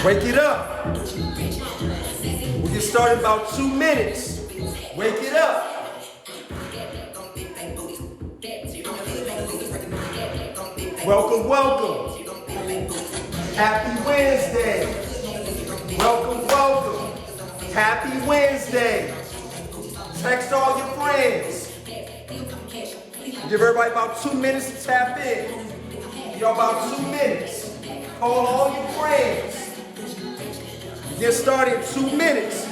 Wake it up. We'll get started in about 2 minutes. Wake it up. Welcome, welcome. Happy Wednesday. Welcome, welcome. Happy Wednesday. Text all your friends. Give everybody about 2 minutes to tap in. Y'all about 2 minutes. Call all your friends. Get started in 2 minutes.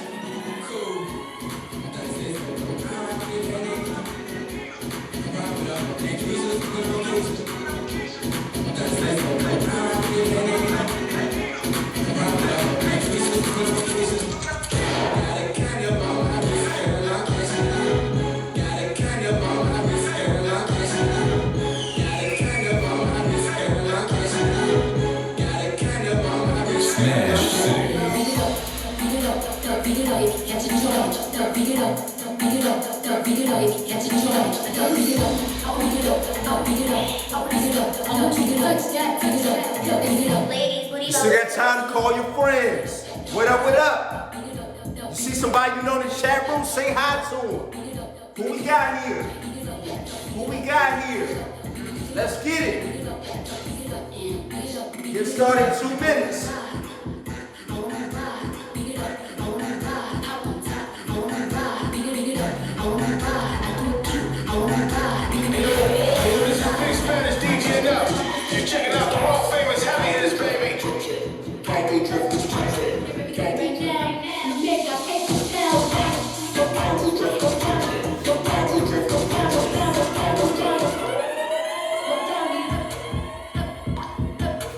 You still got time to call your friends. What up, what up? You see somebody you know in the chat room, say hi to them. Who we got here? Who we got here? Let's get it. Get started in 2 minutes.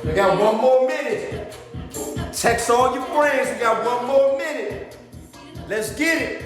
We got 1 more minute. Text all your friends. We got 1 more minute. Let's get it.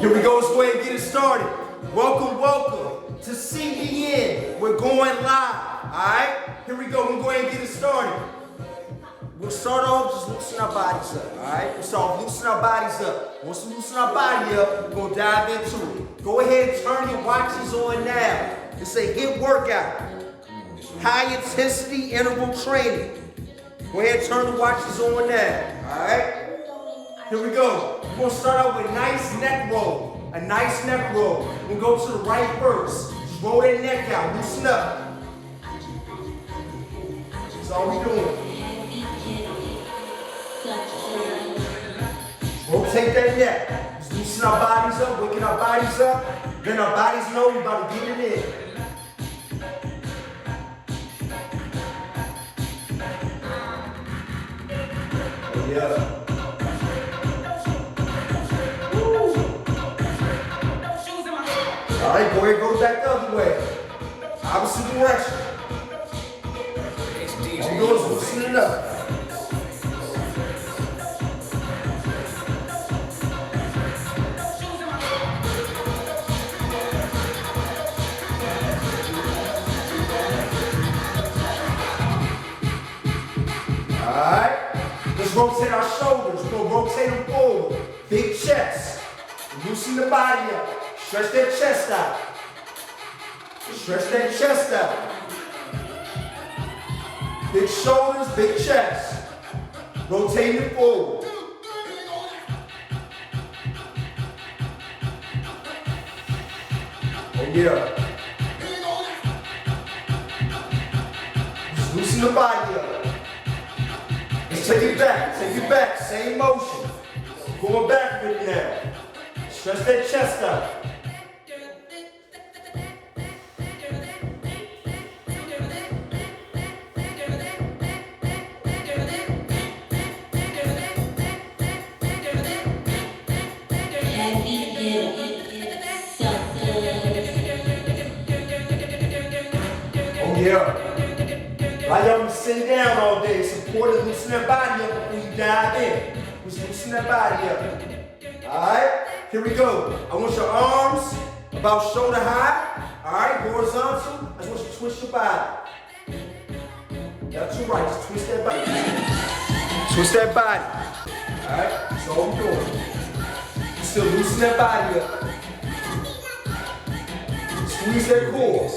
Here we go, let's go ahead and get it started. Welcome, welcome to CBN. We're going live, all right? Here we go, we'll go ahead and get it started. We'll start off just loosening our bodies up, all right? We'll start off loosening our bodies up. Once we loosen our body up, we're gonna dive into it. Go ahead and turn your watches on now. It's a HIIT workout. High intensity interval training. Go ahead and turn the watches on now, all right? Here we go. We're gonna start out with a nice neck roll. A nice neck roll. We'll go to the right first. Just roll that neck out, loosen up. That's all we're doing. Rotate that neck. Just loosen our bodies up, waking our bodies up. Then our bodies know we're about to get it in. Yeah. All right, go ahead, go back the other way. Opposite direction. All we're doing is loosening it up. All right, let's rotate our shoulders. We're gonna rotate them forward. Big chest. Loosen the body up. Stretch that chest out. Stretch that chest out. Big shoulders, big chest. Rotate it forward. Oh yeah. Just loosen the body up. Let's take it back, same motion. Going back with it now. Stretch that chest out. Yeah. Why y'all been sitting down all day? Some important to loosen that body up before you dive in. Just loosen that body up. Alright? Here we go. I want your arms about shoulder high. Alright? Horizontal. I just want you to twist your body. That's right. Just twist that body. Twist that body. Alright? That's all we're doing. Still loosen that body up. Squeeze that core.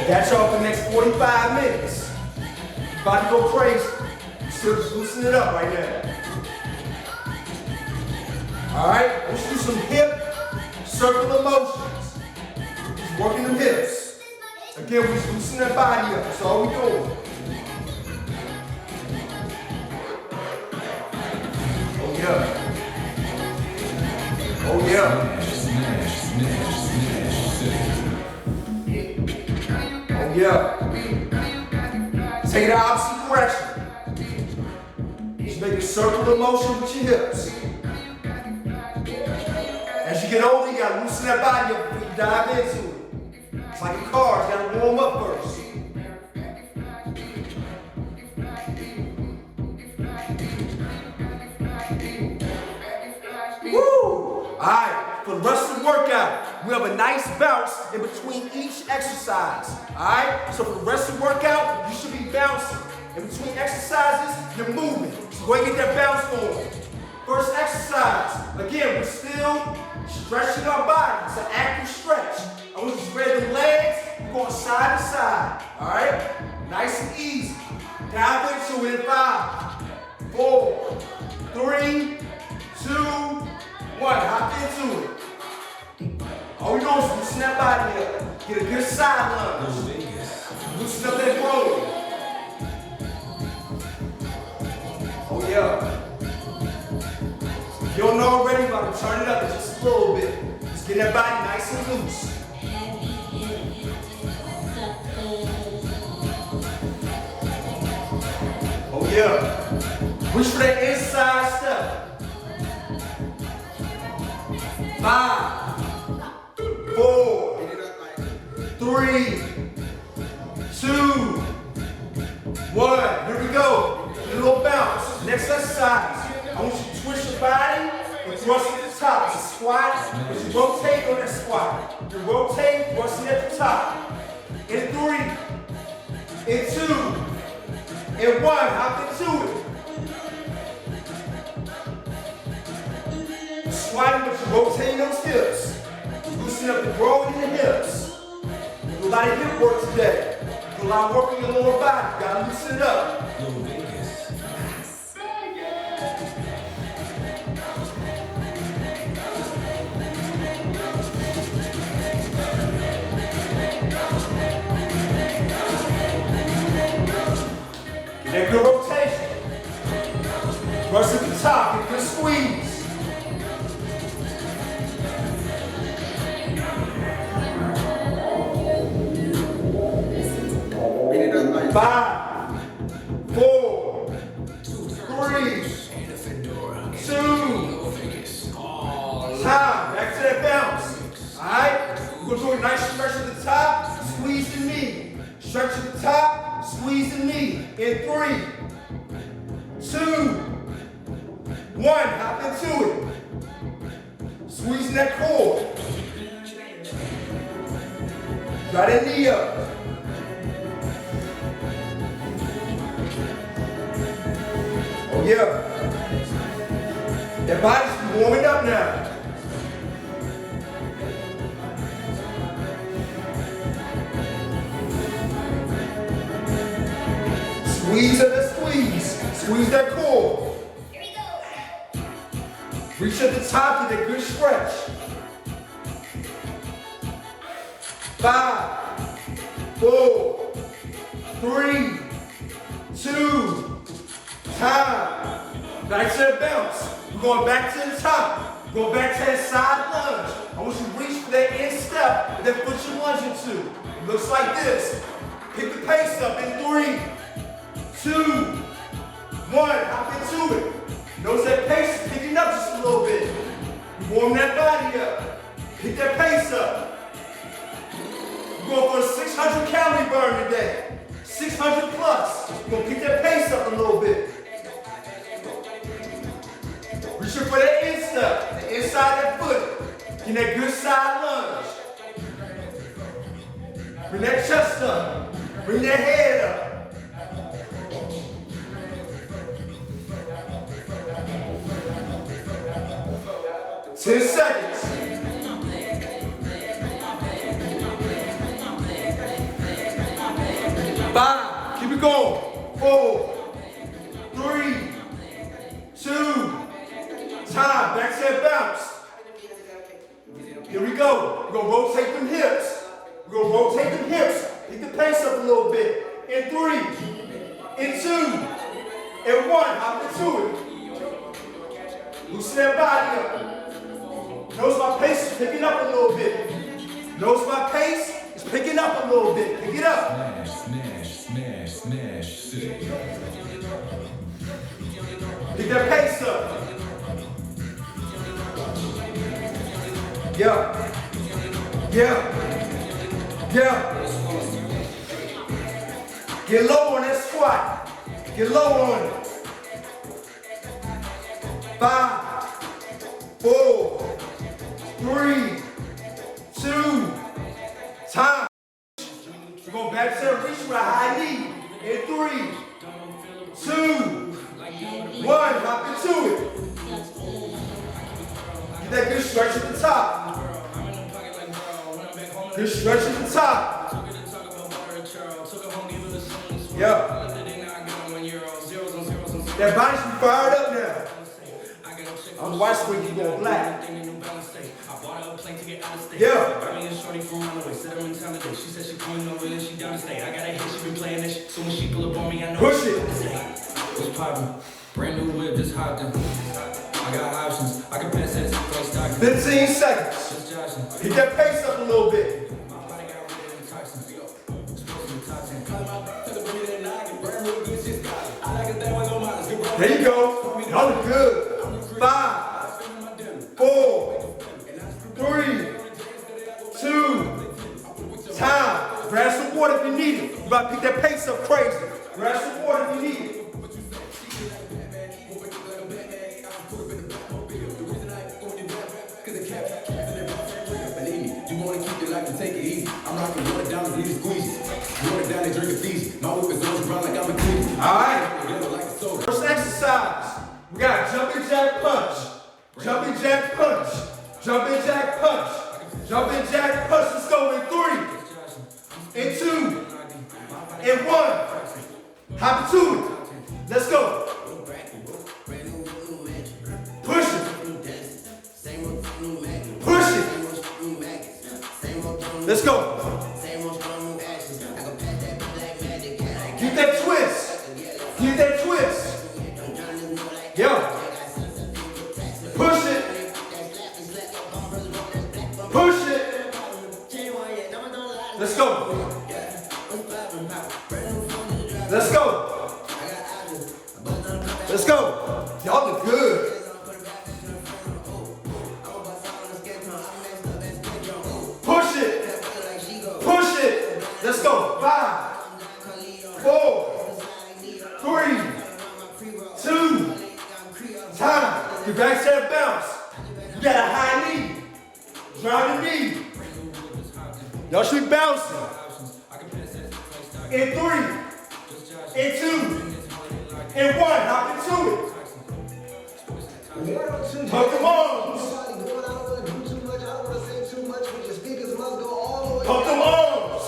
That's all for the next 45 minutes. About to go crazy. Still just loosen it up right now. Alright, let's do some hip circular motions. Just working the hips. Again, we just loosen that body up. That's all we're doing. Oh yeah. Oh yeah. Yeah. Take it the opposite direction. Just make a circular motion with your hips. As you get older, you gotta loosen that body up before you dive into it. It's like a car, you gotta warm up first. Woo! Alright, for the rest of the workout, we have a nice bounce in between each exercise. Alright? So for the rest of the workout, you should be bouncing. In between exercises, you're moving. So go ahead and get that bounce going. First exercise. Again, we're still stretching our body. It's an active stretch. I want you to spread the legs. We're going side to side. Alright? Nice and easy. Dive into it in 5, 4, 3, 2, 1. Hop into it. All we doing is loosen that body up. Get a good side lunge. Loosen up that roll. Oh yeah. If you don't know already, about to turn it up just a little bit. Just get that body nice and loose. Oh yeah. Reach for that inside step. 5, 4, 3, 2, 1. Here we go. Get a little bounce. Next exercise. I want you to twist your body and thrust at the top. It's a squat. As you rotate on that squat. You rotate, thrusting at the top. In 3, in 2, in 1. Hop into it. Squatting, but you're rotating those hips. Loosen up the roll in the hips. Do a lot of hip work today. Do a lot of work in your lower body. You gotta loosen it up. Get that good rotation. Rush at the top, get a good squeeze. 5, 4, 3, 2, time. Back to that bounce. Alright? We're going to do a nice stretch at the top, squeeze the knee. Stretch at the top, squeeze the knee. In 3, 2, 1. Hop into it. Squeezing that core. Try that knee up. Oh yeah. That body's warming up now. Squeeze at the squeeze. Squeeze that core. Here we go. Reach at the top to that good stretch. 5, 4, 3, 2, time. Back to that bounce. We're going back to the top. We're going back to that side lunge. I want you to reach for that instep and then put your lunge into. It looks like this. Pick the pace up in 3, 2, 1. Hop into it. Notice that pace is picking up just a little bit. Warm that body up. Pick that pace up. We're going for a 600 calorie burn today. 600 plus. We're going to pick that pace up a little bit. Reaching for that instep, the inside of that foot. Get that good side lunge. Bring that chest up. Bring that head up. Ten seconds. 5. Keep it going. 4, 3, 2. Time. Back step bounce. Here we go. We're gonna rotate them hips. We're gonna rotate them hips. Pick the pace up a little bit. In 3, in 2, in 1. Hop into it. Loosen that body up. Notice my pace is picking up a little bit. Notice my pace is picking up a little bit. Pick it up. Smash. Pick that pace up. Yeah. Get low on that squat. Get low on it. 5, 4, 3, 2, time. We're going back to the reach with a high knee. In 3, 2, 1. Hop into it. Get that good stretch at the top. Good stretch at the top. Yeah. That body should be fired up now. I'm watching when you go black. Yeah. Push it. What's poppin'? Brand new whip, just hopped in. I got options. I can pass that to stock. 15 seconds. Get that pace up a little bit. There you go. Y'all look good. 5, 4, 3, 2, time. Grab some water if you need it. You about to pick that pace up crazy. Grab some water if you need it. You wanna keep it like and take it easy. I'm rocking water down and leave it squeeze. Water down and drink it easy. My whip is always brown like I'm a king. Alright. First exercise. We got jumping jack punch. Jumping jack punch. Jumping jack punch. Jumping jack punch. Let's go in 3, in 2, in 1. Hop into it. Let's go. Push it. Push it. Let's go. Keep that twist. Keep that twist. Yeah. Push it. Push it. Let's go. Let's go. Let's go. Y'all look good. Push it. Push it. Let's go. 5, 4, 3, 2, time. Your back step bounce. You got a high knee. Drop the knee. Y'all should be bouncing. In 3, in 2, in 1. Hop into it. Tuck them arms. Pump them arms.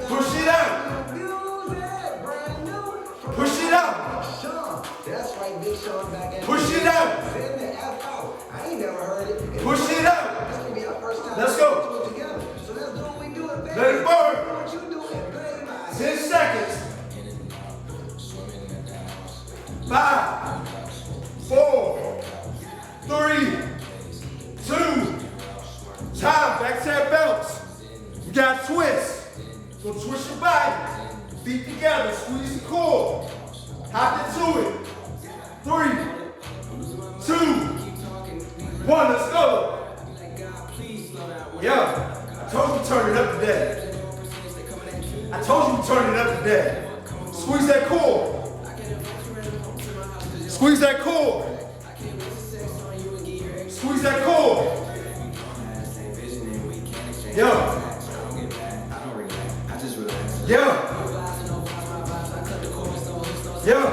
Push it out. Push it out. Push it out. Push it out. Let's go. Let it burn. 10 seconds. 5, 4, 3, 2, time. Back to that bounce. You got twist. So twist your body. Feet together. Squeeze the core. Hop into it. 3, 2, 1, let's go. Yeah, I told you to turn it up today. I told you to turn it up today. Squeeze that core. Squeeze that core. Squeeze that core. Yeah. Yeah. Yeah.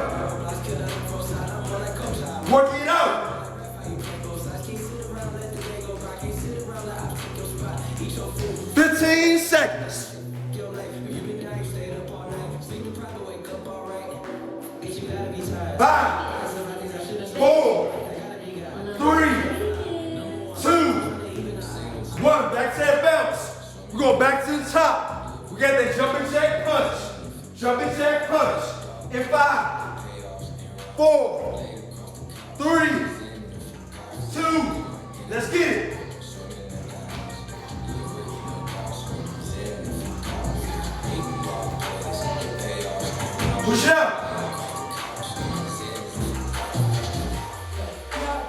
Work it out. 15 seconds. 5, 4, 3, 2, 1. Back to that bounce. We're going back to the top. We got that jumping jack punch. Jumping jack punch. In 5, 4, 3, 2. Let's get it. Push it up.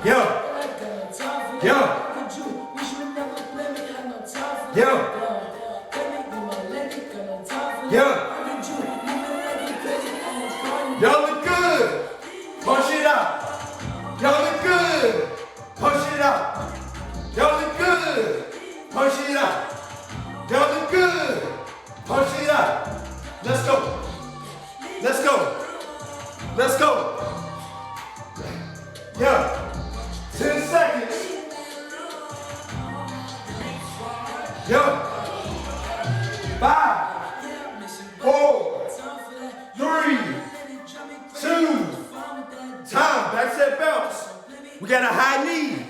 Yo. Yo. Yo. Yo. Y'all look good. Push it out. Y'all look good. Push it out. Y'all look good. Push it out. Y'all look good. Push it out. Let's go. Let's go. Let's go. Yeah. 10 seconds. Yeah. 5, 4, 3, 2. Time. Back to that bounce. We got a high knee.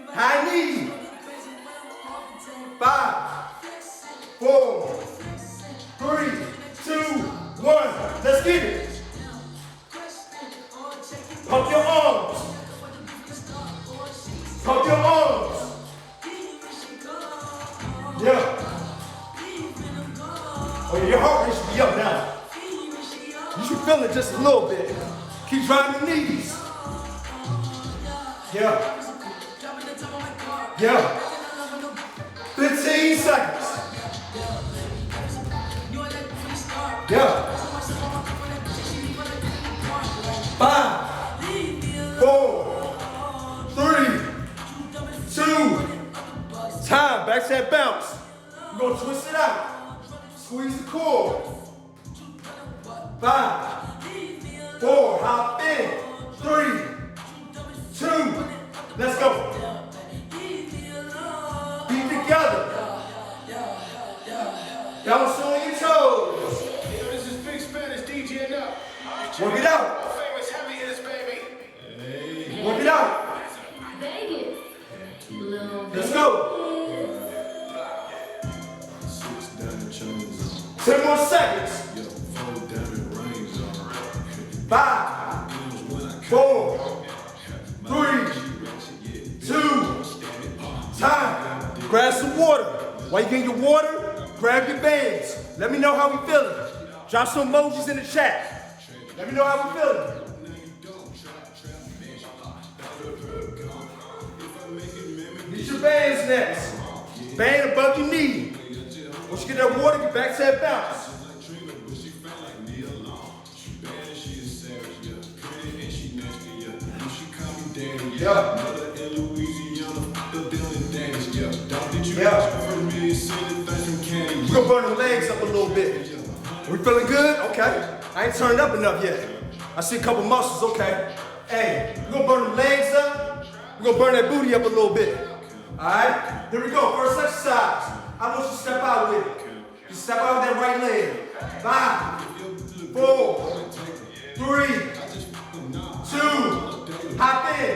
High knee. 5, 4, 3, 2, 1. Let's get it. Pump your arms. Pump your arms. Yeah. Oh, yeah, your heart rate should be up now. You should feel it just a little bit. Keep driving the knees. Yeah. Yeah. 15 seconds. Yeah. 5, 4, 3, 2. Time. Back to that bounce. We're going to twist it out. Squeeze the core. 5, 4. Hop in. 3, 2. Let's go. Be together. Bounce on your toes. This is Big Spanish DJ now. Work it out. Famous heavy hitters, baby. Work it out. Vegas. Let's go. 10 more seconds. 5, 4, 3, 2. Time. Grab some water. While you getting your water, grab your bands. Let me know how we feeling. Drop some emojis in the chat. Let me know how we feeling. Get your bands next. Band above your knee. Once you get that water, get back to that bounce. Yeah. Yeah. We're gonna burn the legs up a little bit. We feeling good? Okay. I ain't turned up enough yet. I see a couple muscles, okay. Hey, we're gonna burn the legs up. We're gonna burn that booty up a little bit. Alright? Here we go. First exercise. I want you to step out with it. You step out with that right leg. 5, 4, 3, 2. Hop in.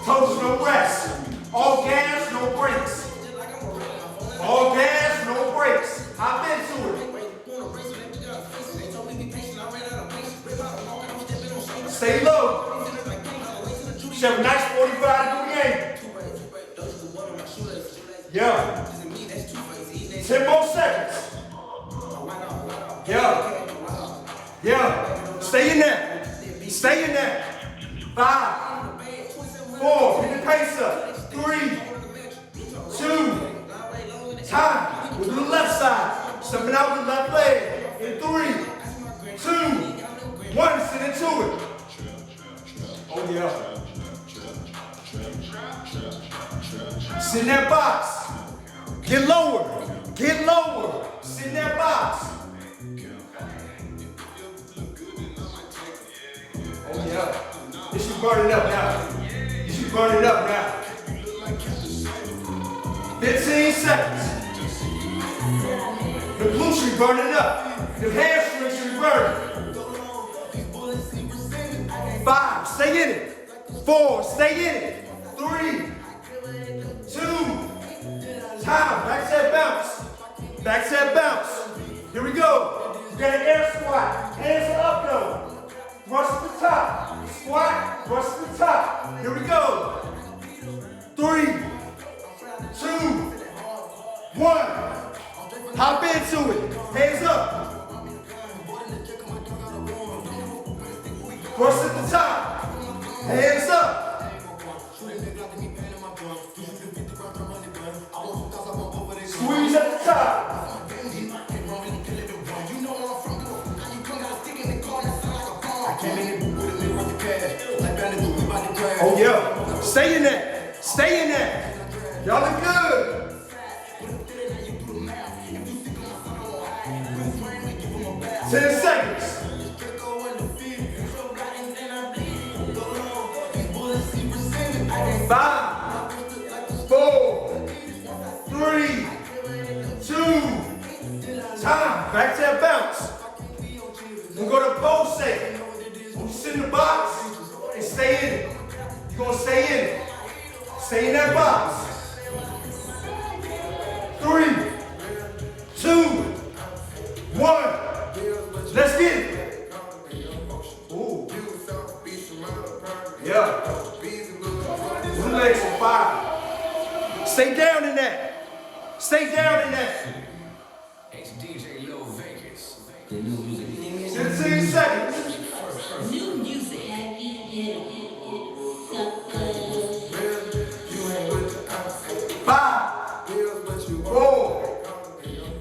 Toes, no rest. All gas, no brakes. All gas, no brakes. Hop into it. Stay low. You should have a nice 45-degree angle. Yeah. 10 more seconds. Yeah. Yeah. Stay in there. Stay in there. pace up. 3, 2, time. We'll do the left side. Stepping out with the left leg. In 3, 2, 1. Sit into it. Oh yeah. Sit in that box. Get lower. Get lower. Sit in that box. Oh yeah. You should burn it up now. You should burn it up now. 15 seconds. The glutes should be burning up. The hamstrings should be burning. 5, stay in it. 4, stay in it. 3, 2, time. Back to that bounce. Back to that bounce. Here we go. We got an air squat. Hands are up though. Thrust to the top. Squat, thrust to the top. Here we go. 3, 2, 1. Hop into it. Hands up. Thrust at the top. Hands up. Squeeze at the top. Oh yeah. Stay in there. Stay in there. Y'all look good. 10 seconds. 5, 4, 3, 2, time. Back to that bounce. We'll go to pose set. We'll sit in the box and stay in it. You're gonna stay in it. Stay in that box. 3, 2, 1. Let's get it. Ooh. Yeah. One legs for 5. Stay down in that. Stay down in that. 15 seconds. New music. 5, 4,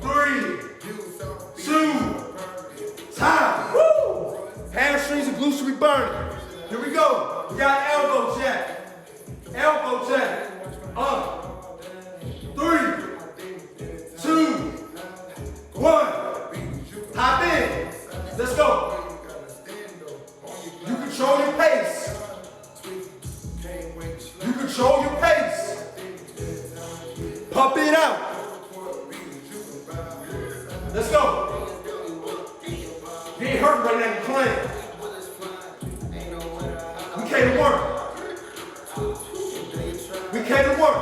3, 2, time. Woo! Hamstrings and glutes should be burning. Here we go. We got elbow jack. Elbow jack. Up. 3, 2, 1. Hop in. Let's go. You control your pace. You control your pace. Pump it out. Let's go. You ain't hurt right now, you're playing. We came to work. We came to work.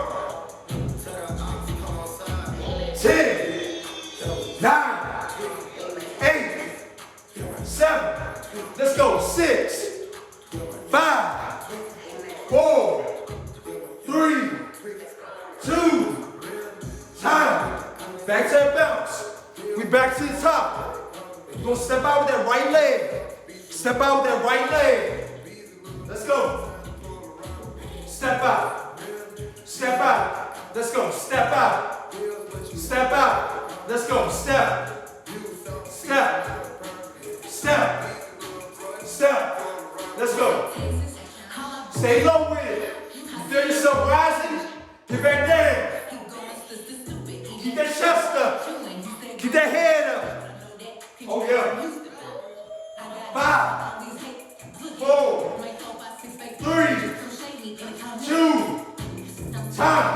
10, 9, 8, 7. Let's go. 6, 5, 4, 3, 2, time. Back to that bounce. We back to the top. You're gonna step out with that right leg. Step out with that right leg. Let's go. Step out. Step out. Let's go. Step out. Step out. Let's go. Step. Step. Step. Step. Let's go. Stay low with it. You feel yourself rising? Get back down. Keep that chest up. Keep that head up. Oh yeah. 5, 4, 3, 2, time.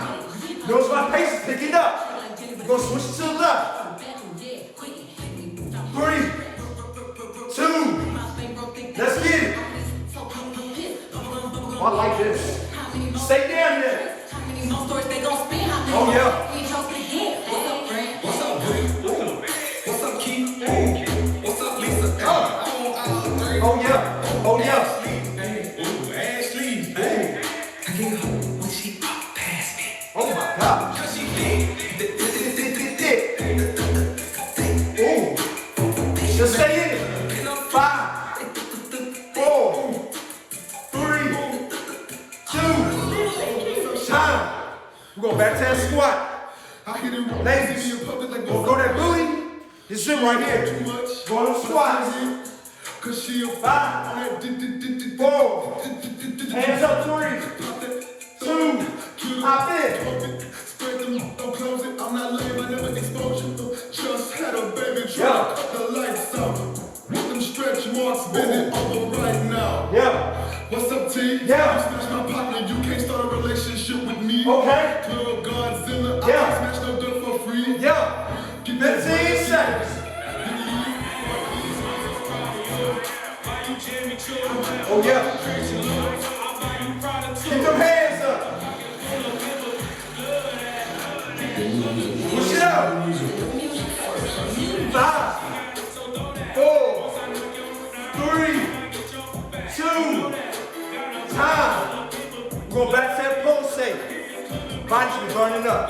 Notice my pace is picking up. We're gonna switch to the left. 3, 2, let's get it. Oh, I like this. Stay down there. Oh yeah. What's up, Bree? What's up, Keith? What's up, Lisa? Oh yeah. Oh yeah. Ooh, Ashley. Ooh. I get her when she walk past me. Oh my God. Cause she big. Ooh. Just stay in it. 5, 4, 3, 2, We're going back to that squat. I hit it wrong. Ladies, See me in public like go that booty. This is it right here. Go on the squats. Cause she a 5, 4, hands up 3, 2, hop in. Spread them, don't close it. I'm not lame, I never expose you. Just had a baby, try Yeah. to cut the lights out. With them stretch marks, bend it over right now. Yeah. What's up, T? Yeah. You smash my partner, you can't start a relationship with me. Okay. Club Godzilla, I Yeah. can't smash no good for free. Yeah. Get that 15 seconds. Oh yeah. Keep them hands up. Push it out. 5, 4, 3, 2, time. We're going back to that pulsate. Body's been burning up.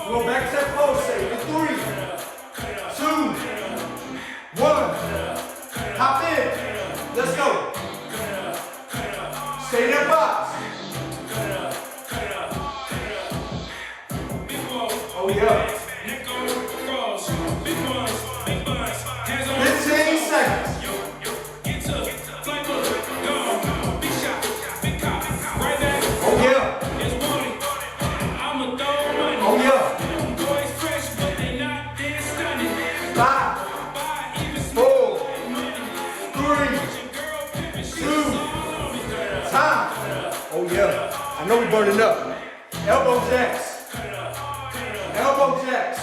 We're going back to that pulsate in 3, 2, 1. Hop in. Let's go. Stay in that box. Oh yeah. 15 seconds. Oh yeah. Oh yeah. 5, 4, 3, 2, time. Oh yeah. I know we're burning up. Elbow jacks. Elbow jacks.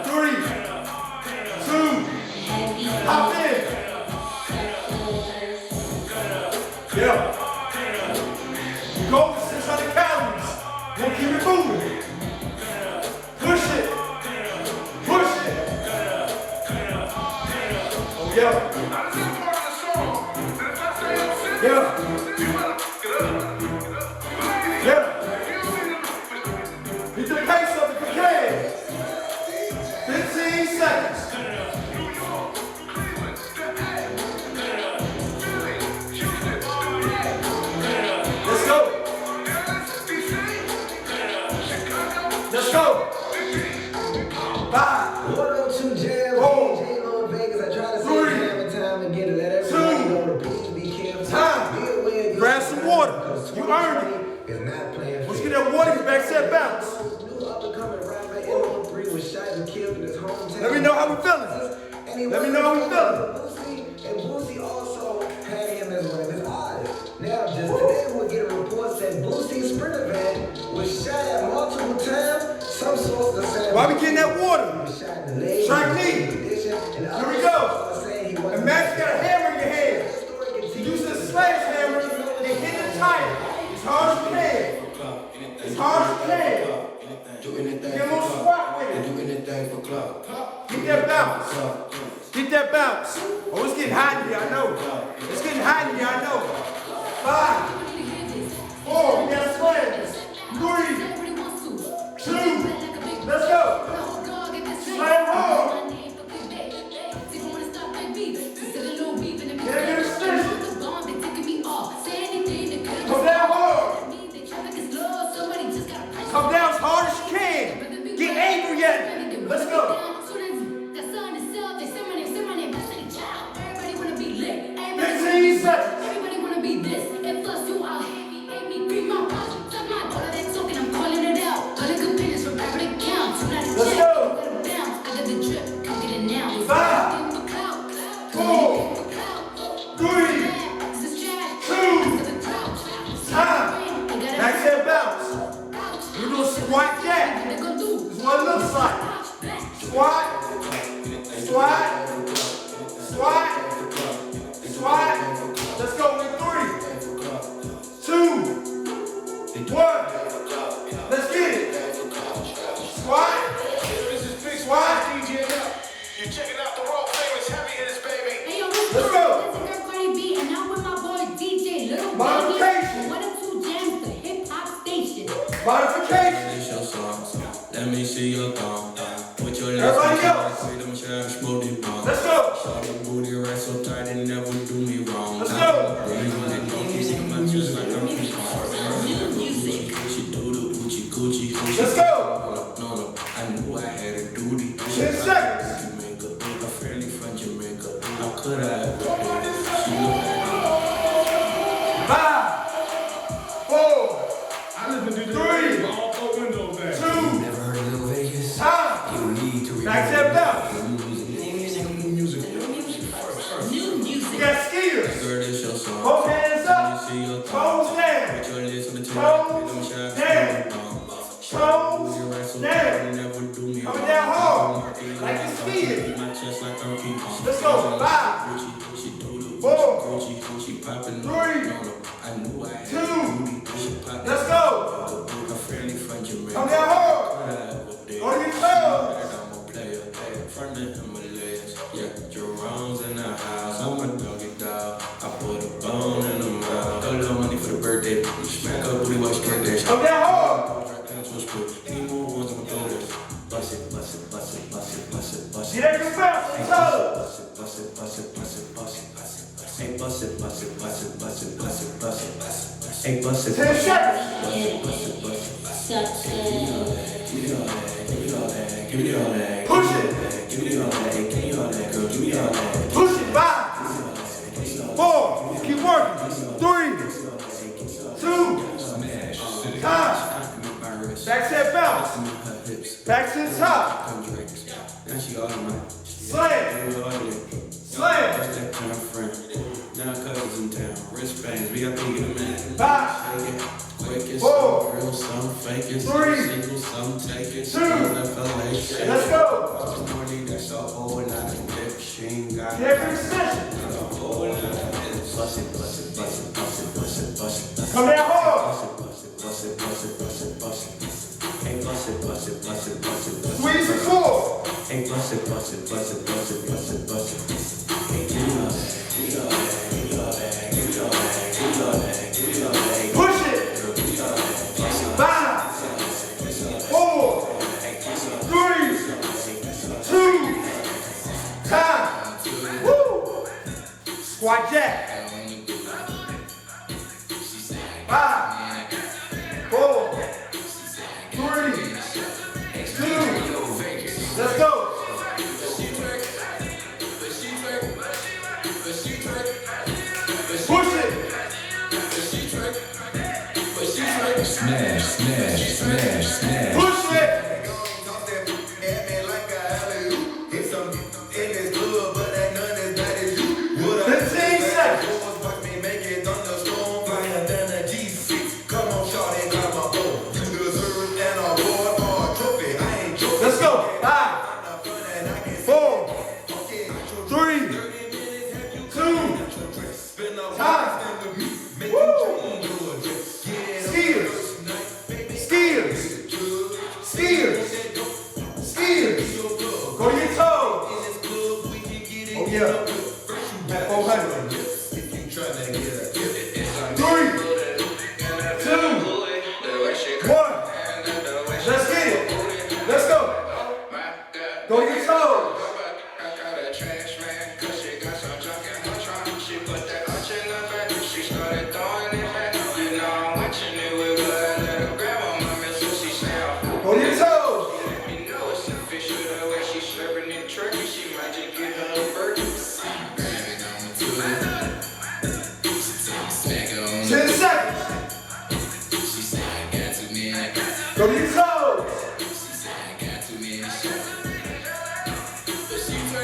3, 2, hop in. Yeah. Go for 600 calories. We'll keep it moving. Push it. Push it. Oh yeah. Yeah. Yeah. Get the pace up if you can. 15 seconds. Let's go. Let's go. 5, 102 jams, Four. DJ Lil Vegas. I try to say Three. time and time again to let everybody know to please be careful. Time. Be aware of Grab your some water. because You earned it. 2020 is not playing Let's fair. get that water. Get back to that bounce. New up-and-coming rapper NO3 was shot and killed in his hometown. Let me know how we feeling. And he Let me was know how we feeling. Boosie, and Boosie also had him as one of his artists. Now, just today we're getting reports that Boosie's Sprinter van was shot at multiple times. Some sources are saying Why we getting that water? he was shot in the leg. Track knee. And Here we go. Saying he Imagine you got a hammer in your hand. You use this sledgehammer and hit it tight. As hard as you can. As hard as you can. Do anything Get a little squat with it. do anything for club. Get that bounce. Get that bounce. Oh, it's getting hot in here, I know. It's getting hot in here, I know. 5, 4, we got slams. 3, 2, let's go. Slam hard. Get a good extension. Come down hard. Come down as hard as you can. Get angry at it. Let's go. 15 seconds. Everybody wanna be this, and plus you all hate me, green my watch. Tell my daughter that talking, I'm calling it out. All the good business from rapper to count. Let's go. I got the drip, come get it now. 5, 4, 3, 2, time. Back to that bounce. We're doing squat jack. This is what it looks like. Squat, squat, squat, squat. Let's go in 3, 2, 1. Let's get it. Squat, This is Big squat. DJ Up. You're checking out the world famous heavy hitters, baby. Let's go. Modification. Modification. It's your songs. Let me see your thumb. Put your Everybody else. freedom share, smoke it bomb. Let's go. Shot the booty right so tight and never do me wrong. Let's go. Just like I'm New music. She do the Gucci Gucci. Let's go. Coming down hard. Like it's speeding. Let's go. 5, 4, 3, 2. Let's go. Come down hard. On your toes. From the Himalayas, yeah, Jerome's in the house. I'm a doggy dog. I put a bone in the mouth. A little money for the birthday. Smack up booty while she twerk that. Come down hard. Any more ones I'm gonna do this. Bust it, bust it, bust it, bust it, bust it, bust it. See that good bounce on your toes. Bust it, bust it, bust it, bust it, bust it, bust it. Hey, bust it, bust it, bust it, bust it, bust it, bust it. Hey, bust it. 10 seconds. Bust it, bust it, bust it. Give me all that, give me all that, give me all that. Push it. Give me all that, give me all that, girl, give me all that. Push it. 5, 4. Keep working. 3, 2. Time. Back step bounce. Back to the top. Now she all in my Slam. Slam. now cousins in town. Wristbands, we got to get them in. 5, Quick as 4, real, some fake it, 3, some single, some take it. 2. Let's Let's go. This morning, that's all over, not a dip. She ain't got Get every extension. Bust it, bust it, bust it, bust it, bust it, bust it. Come down hard. Bust it, bust it, bust it, bust it, bust it. Hey, bust it, bust it, bust it, bust it, bust it. Squeeze the core. Hey, bust it, bust it, bust it, bust it, bust it, bust it. Hey, give me all that, give me all that, give me all that, give me all that, give me all that, give me all that. Push it. 5, 4, 3, 2. Time. Woo. Squat jack. 5, 4, 3, 2. Let's go. Push it. Smash, smash, smash, smash. Push it. Let's go. 5, 4, 3, 2. Time. Woo. Skiers. Skiers. Skiers. Skiers. Go to your toes. Oh yeah. At 400. 3, 2, 1. Let's get it. Let's go. Go to your toes. Go to your toes. 10 seconds. Go to your toes.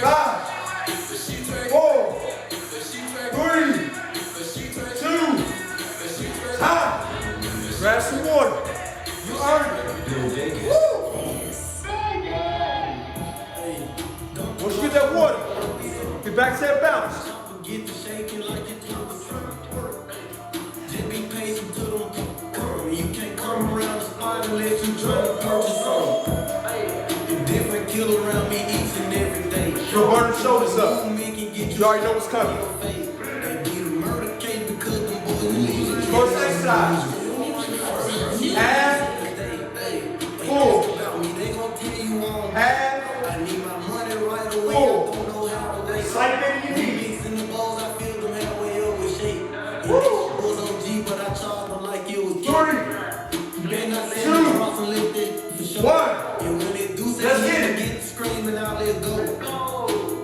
5, 4, 3, 2. Time. Grab some water. You earned it. Woo. Once you get that water, get back to that bounce. Get to shaking like you took a front. Just be patient till them come. You can't come around the spot unless you try to purchase some. You different kill around me each and every day. Yo, burn the shoulders up. You already know what's coming. They get a murder case because them boys losing. First exercise. Half. Full. They gon' tell you on. Half. I need my money right away. Full. I don't know how to wait. Slight bit in your knee. Mixing the balls, I feel them halfway over shape. Woo. Was OG, but I charged them like it was 3, You better not let 2, me cross and lift it for sure. 1. And when they do say Let's he get it. get screaming out, let's go.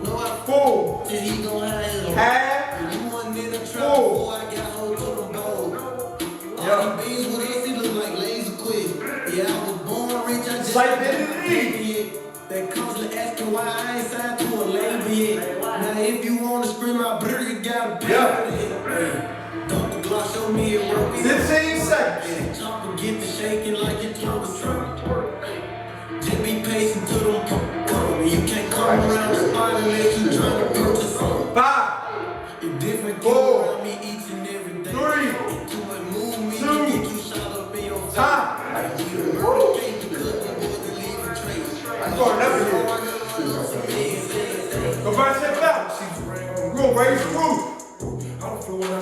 No, I Full. said he gon' have his Half. You wasn't in the trap Full. before I got hold of them balls. Yeah. All the beans with us, it look like laser quick. Yeah, I was born rich, I just Slight bit in the knee. That constantly asking why I ain't signed to a label yet. Now if you wanna scream out brr, you gotta pay Yeah. for it. Hey, Dr. Glock show me it work. 15 seconds. And chopper get to shaking like you told the truck. Just be patient till the come around the spot unless you trying to purchase some. 5, It's different 4, around me each and every day. 3, Too much move me 2, to get you shot up in your face. time. I need a murder case because the boys that leave a trace. I'm going up here. Go back to that bounce. We're going to raise the roof.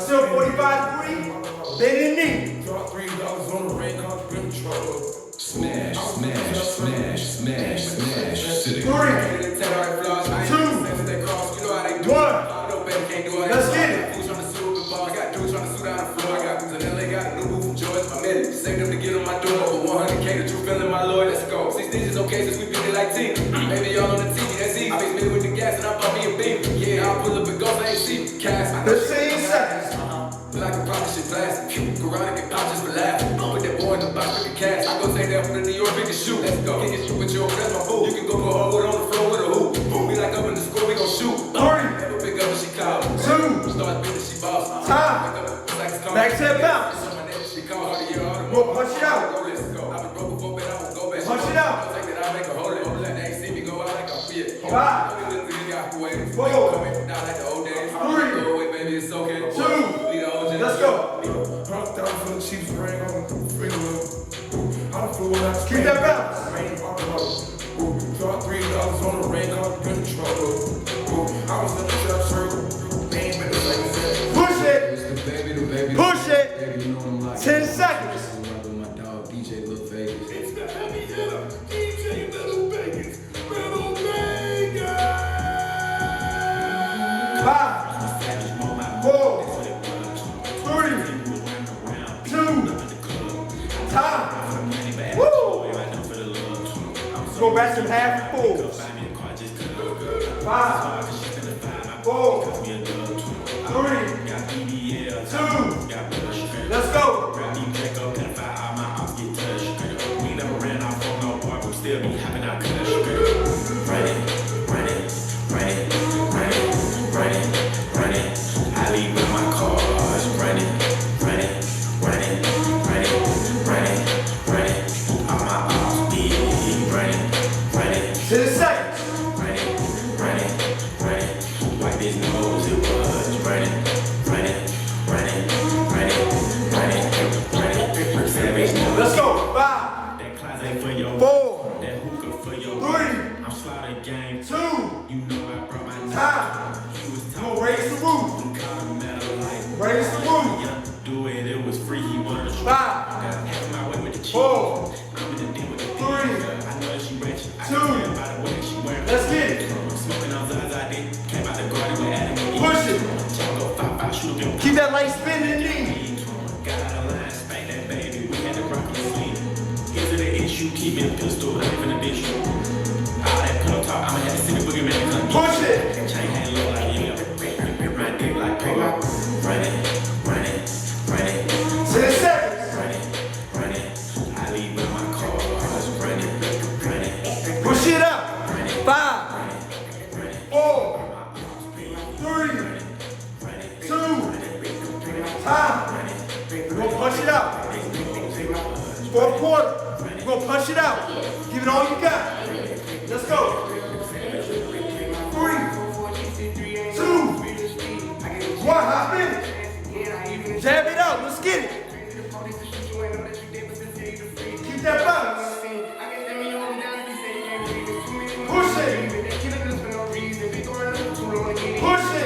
Still 45 degrees. Bend the knee. Drop $3 on the ring, cause rim trouble. Smash, smash, smash, smash, smash. 3, 2, 1. Let's get it. Say them to get on my door over 100K, the truth feeling my lord, let's go. 6 digits okay, since we beat it like team. Baby, y'all on the TV, that's easy. I been spinning with the gas and I bought me a beam. Yeah, I'll pull up and go, I ain't see me. Cash, I know 15 seconds. feel like a proper shit blast. Karate can pop just for laughing. Put that boy in the box with the cash. I go take that from the New York, pick a shoe. Let's go. Kick it, shoot with your that's my boo. You can go for hardwood on the floor with a hoop. We like up in the school, we gon' shoot. 3, Never pick up when she call. 2, Start beating, she boss. time. Back to that bounce. She call her the year all the Go punch it out. Go, let's go. I've been broke before, but I won't go back. Punch it out. I'll take that, I'll make a hold it. They ain't see me go out like a fit. 5, 4, Coming down like the old days. 3, Go away, baby, it's okay. 2, Lead the old let's go. $100,000 for the cheapest ring on the freedom room. I flew when I Keep that bounce. Drop $3 on the ring, cause rim trouble. I was in the trap circle. They ain't been the same since. Push it. the baby. Push it. Baby, you know I'm like 10 seconds. my dog, DJ Lil Vegas. It's the heavy hitter, DJ Little Vegas. Little Vegas. 5, 4, 3, 2, time. Woo! Let's go back to half fulls. 5, 4, 3, 2, let's go. I leave with my cars running. All my ops be running. 10 seconds. Wipe his nose, it was running. Savage nose. Let's go. 5, That closet for your 4, that hookah for your 3, I'm slaughter gang. 2, You know I brought my time. He was We're gonna raise the roof. metal like Raise the roof. yeah, do it was free. He wanted to 5, have my way with the cheese. 4, I'm in the deal with the 3, I know that she rich. I 2, can tell by the way she wearing. let's get it. Smoking on Zaza, they came out the garden with Adam and Eve. Push it. Jungle 5-5, shoot them. Keep that light spinning knee. Got out of line, spank that baby. We had to rock and sleep. Here's to the issue, keep me a pistol, I'm in the dish. All that pillow talk, I'ma have to see the boogeyman to come get Push it. chain hand low like yeah. Right dick like paper. Running. 10 seconds. Running. I leave with my cars running. Push it up. 5, 4, 3, 2, time. We're gonna punch it out. 4th quarter. We're gonna punch it out. Give it all you got. Let's go. 3, 2, 1. Hop in. Jab it out. Let's get it. Keep that bounce. Push it. Push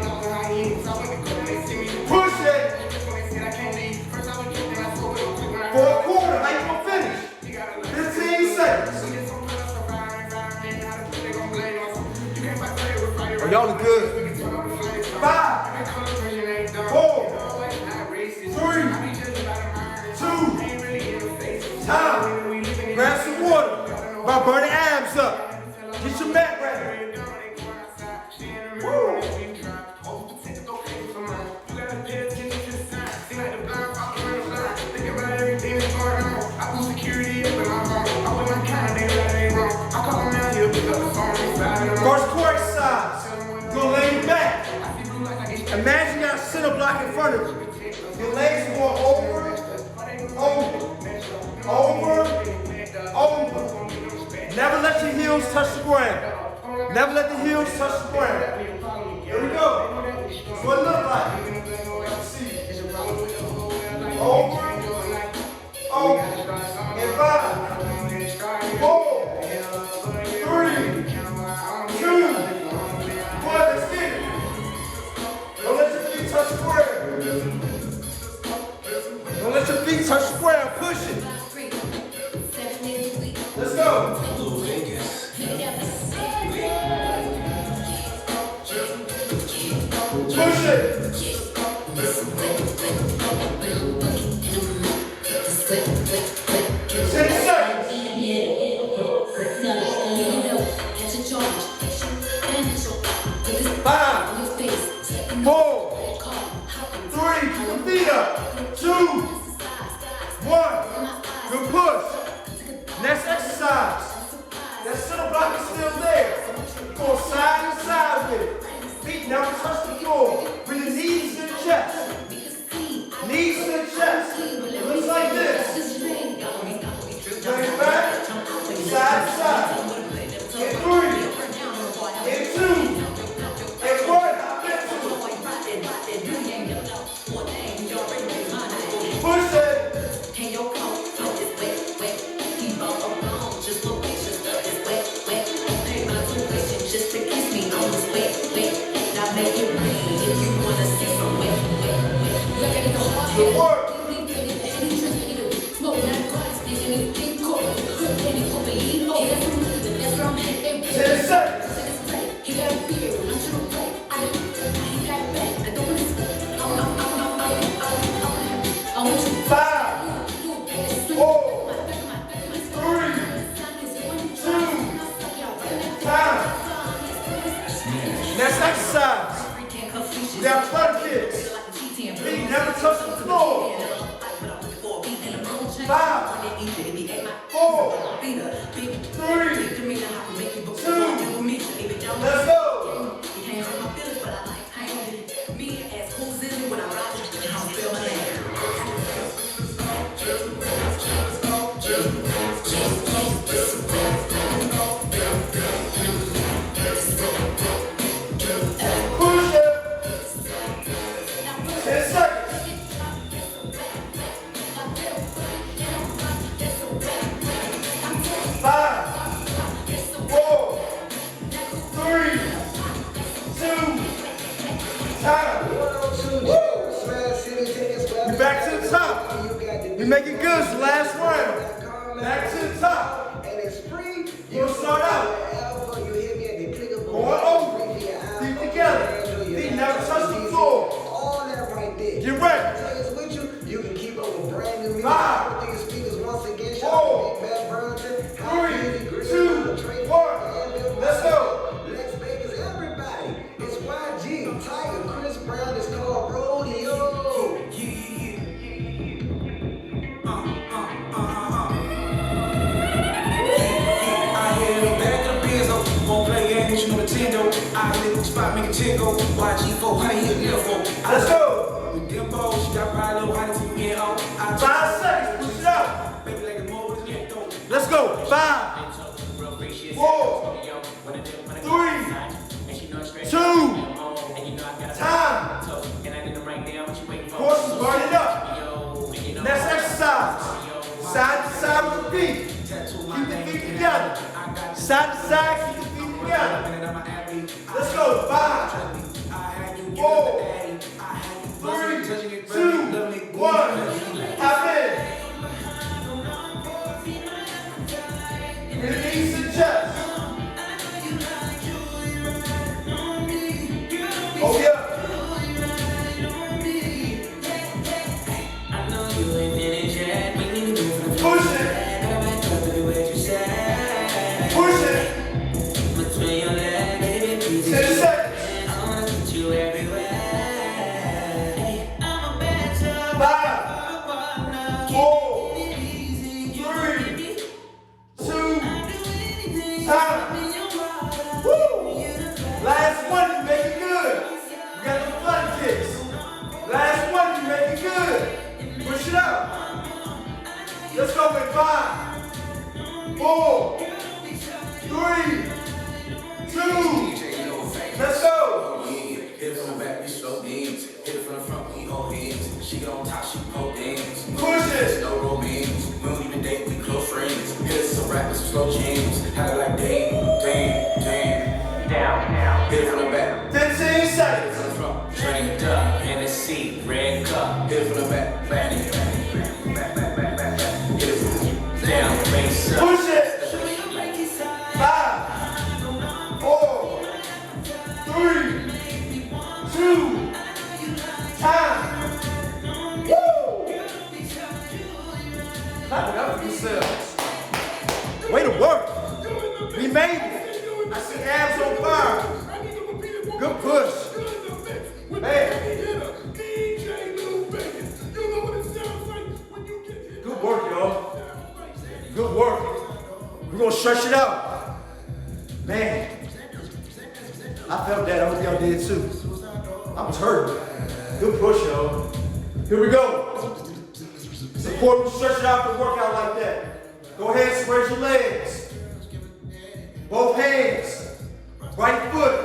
it. Push it. 4th quarter. How you gonna finish? 15 seconds. Oh, y'all look good. 5, 4, 3, 2, time. Grab some water. About burning abs up. Get your mat ready. Woo. First court size. You're gonna lay back. Imagine you got a center block in front of you. Your legs go over. Never let your heels touch the ground. Never let the heels touch the ground. Here we go. That's what it looks like. Over. Over. And 5, 4, 3, 2, 1. Let's get it. Don't let your feet touch the ground. Don't let your feet touch the ground. Push it. Let's go. Push it. 10 seconds. 5, 4, 3, keep your feet up. 2, 1. Good push. Next exercise. That center block is still there. Go side to side with it. Feet never touch the floor. Bring the knees to the chest. Knees to the chest. It looks like this. Bring it back. Side to side. And 3. And 2. And 1. Push it. Good work. 10 seconds. 5, 4, 3, 2, time. Next exercise. We got flutter kicks. Feet never touch the floor. 5, 4, 3, 2. Let's go. Push it. 10 seconds. 5, 4, 3, 2, time. We're back to the top. We're making good. It's the last round. Back to the top. You'll start out. Going over. Feet together. Feet never touch the floor. Get ready. 5, 4, 3, 2, 1. Let's go. Let's Vegas, everybody. It's YG, Tiger, Chris Brown. It's called Rodeo. I live spot, make a tingle. YG4, how you live for? Let's go. With them balls, she got right low, how to you get out. 5 seconds. Push it out. Baby, like a mole, get though. Let's go. 5, 4, 3, 2. Time. Horses burning up. Next exercise. Side to side with the feet. Keep the feet together. Side to side, keep the feet together. Let's go. 5, 4, 3, 2, 1. Hop in. Release the chest. Oh yeah. Push it. Push it. 10 seconds. 5, 4, 3, 2, rap with some slow jams. Had it like damn. Down. Hit it from the back. 15 seconds. Trained up, Hennessy, red cup. Hit it from the back. Back. Hit it from the down, face up. Push it. 5, 4, 3, 2, time. Woo! Clap it up for yourselves. Way to work. We made it. I see abs on fire. Good push. Man. Good work, y'all. Good work. We're gonna stretch it out. Man. I felt that. I hope y'all did too. I was hurt. Good push, y'all. Here we go. It's important to stretch it out the workout like that. Go ahead, spread your legs. Both hands. Right foot.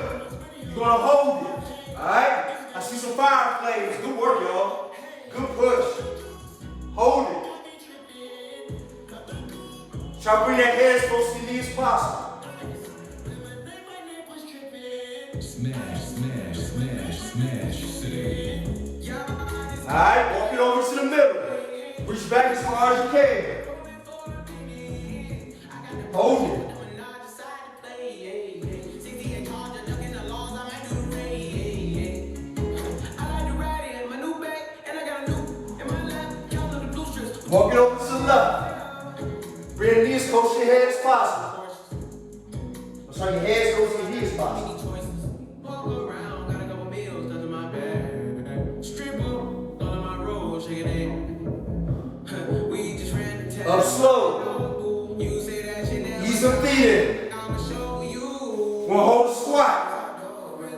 You're gonna hold it. Alright? I see some fire flames. Good work, y'all. Good push. Hold it. Try to bring that head as close to your knee as possible. Alright, walk it over to the middle. Reach back as far as you can. Hold it. Walk it over to the left. Bring your knees close to your head as possible. I'm sorry, your head as close to your knee as possible. Up slow. Ease the feet in. We're gonna hold the squat. We're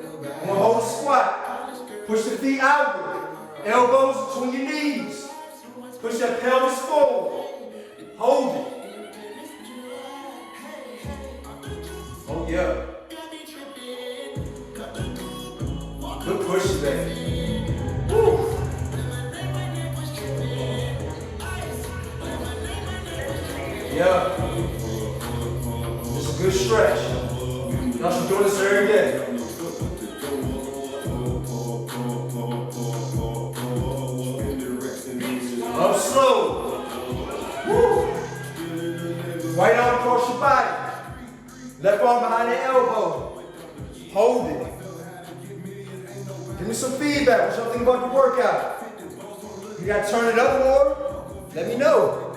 gonna hold the squat. Push the feet outward. Elbows between your knees. Push that pelvis forward. Hold it. Oh yeah. Good push today. Woo. Yeah. It's a good stretch. Y'all should do this every day. Up slow. Woo. Right arm across your body. Left arm behind the elbow. Hold it. Give me some feedback. What y'all think about the workout? You gotta turn it up more? Let me know.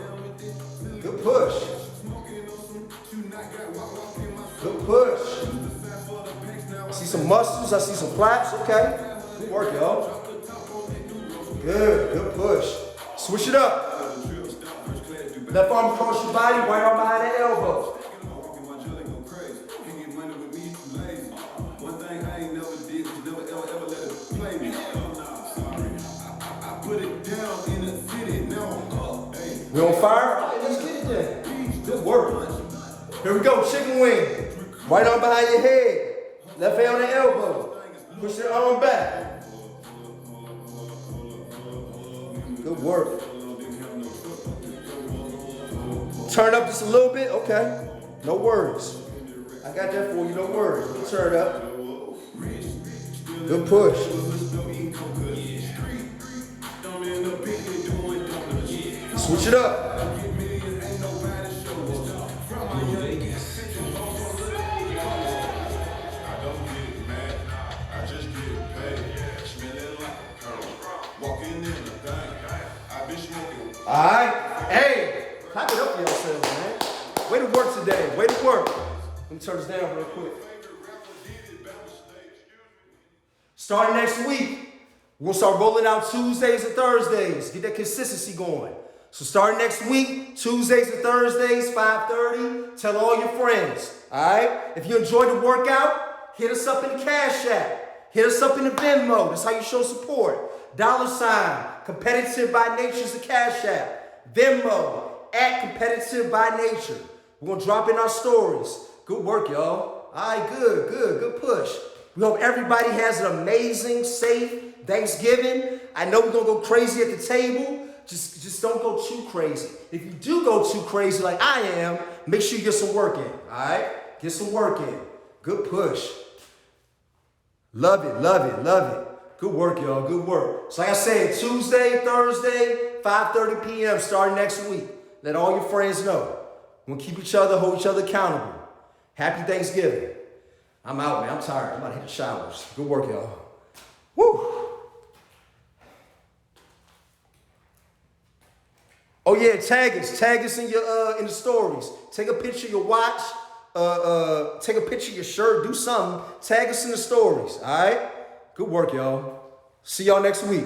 Good push. Good push. I see some muscles. I see some flaps. Okay. Good work, y'all. Good push. Switch it up. Left arm across your body, right arm behind the elbow. We on fire? All right, let's get it then. Good work. Here we go, chicken wing. Right arm behind your head. Left hand on the elbow. Push your arm back. Good work. Turn up just a little bit, okay. No worries. I got that for you, no worries. Turn up. Good push. Switch it up. All right. Hey, clap it up for yourselves, man. Way to work today. Way to work. Let me turn this down real quick. Starting next week, we'll start rolling out Tuesdays and Thursdays. Get that consistency going. So starting next week, Tuesdays and Thursdays, 5:30. Tell all your friends. All right. If you enjoyed the workout, hit us up in the Cash App. Hit us up in the Venmo. That's how you show support. $, Competitive by Nature is the Cash App. Venmo, @Competitive by Nature. We're going to drop in our stories. Good work, y'all. All right, good push. We hope everybody has an amazing, safe Thanksgiving. I know we're going to go crazy at the table. Just don't go too crazy. If you do go too crazy like I am, make sure you get some work in, all right? Get some work in. Good push. Love it, love it, love it. Good work, y'all, good work. So like I said, Tuesday, Thursday, 5:30 p.m. starting next week. Let all your friends know. We'll keep each other, hold each other accountable. Happy Thanksgiving. I'm out, man. I'm tired. I'm about to hit the showers. Good work, y'all. Woo! Oh yeah, tag us in your in the stories. Take a picture of your watch, take a picture of your shirt, do something. Tag us in the stories, all right? Good work, y'all. See y'all next week.